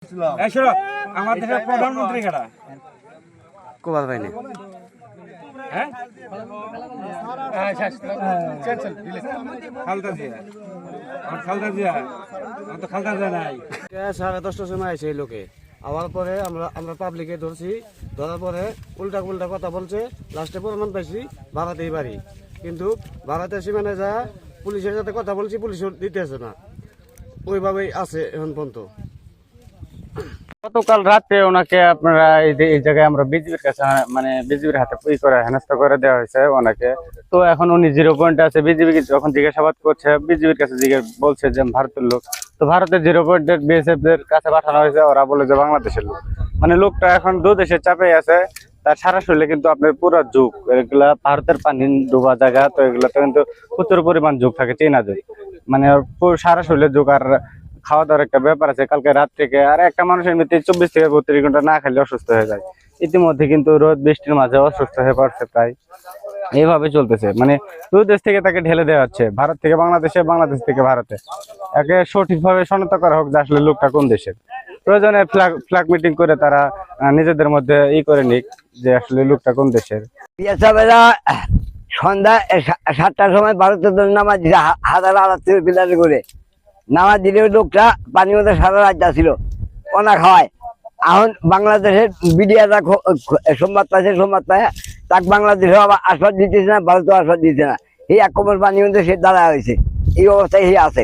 আমাদের দেশের প্রধানমন্ত্রী কারা? কোবাল ভাই না হ্যাঁ, খালদা জিয়া। আমার খালদা জিয়া, আমার তো খালদা জিয়া নাই। 10:30টার সময় আসে এই লোকে। আবার পরে আমরা পাবলিকে ধরছি, ধরার পরে উল্টা কথা বলছে। লাস্টে প্রমাণ পাইছি ভারতেই বাড়ি, কিন্তু ভারতের সীমানায় যা পুলিশের সাথে কথা বলছি, পুলিশও দিতেছে না, ওইভাবেই আছে এখন পর্যন্ত। গতকাল রাতে ওনাকে আপনারা এই জায়গায় আমরা বিজিবির কাছে মানে বিজিবির হাতে করে হেনস্থা করে দেওয়া হয়েছে ওনাকে। তো এখন উনি 0 পয়েন্টে আছে। বিজিবি যখন জিজ্ঞাসাবাদ করছে, বিজিবির কাছে বলছে যে ভারতের লোক। তো ভারতের 0 পয়েন্টের বিএসএফ দের কাছে পাঠানো হয়েছে, ওরা বলে যে বাংলাদেশের লোক। মানে লোকটা এখন 2 দেশের চাপে আছে। তার সারা শরীরে কিন্তু আপনার পুরো যুগ, এগুলা ভারতের পানি ডোবা জায়গা, তো এগুলাতে কিন্তু প্রচুর পরিমাণ যুগ থাকে, চেনা যুগ। মানে সারা শরীরে যুগ। আর খাওয়া দাওয়ার একটা ব্যাপার আছে। কালকে রাত থেকে আর একটা মানুষ এমনিতে 24 থেকে 32 ঘন্টা না খেলে অসুস্থ হয়ে যায়। ইতিমধ্যে কিন্তু রোদ বৃষ্টির মাঝে অসুস্থ হয়ে পড়ছে প্রায়। এইভাবে চলতেছে, মানে 2 দেশ থেকে তাকে ঢেলে দেওয়া হচ্ছে, ভারত থেকে বাংলাদেশে, বাংলাদেশ থেকে ভারতে। একে সঠিকভাবে শনাক্ত করা হোক যে আসলে লোকটা কোন দেশের। প্রয়োজনে ফ্ল্যাগ মিটিং করে তারা নিজেদের মধ্যে করে নিক যে আসলে লোকটা কোন দেশের। সন্ধ্যা 7টার সময় ভারতের নামাজ দিছে, হাজার পিলার করে নামাজ দিলেও লোকটা পানির মধ্যে সারা রাত ছিল, ওনা খাওয়ায়। এখন বাংলাদেশের মিডিয়াটা সংবাদ পায় তাকে বাংলাদেশে আবার আশ্বাস দিতেছে না, ভারতেও আশ্বাস দিচ্ছে না। এই 1 কোমর পানির মধ্যে সে দাঁড়া হয়েছে, এই অবস্থায় সে আছে।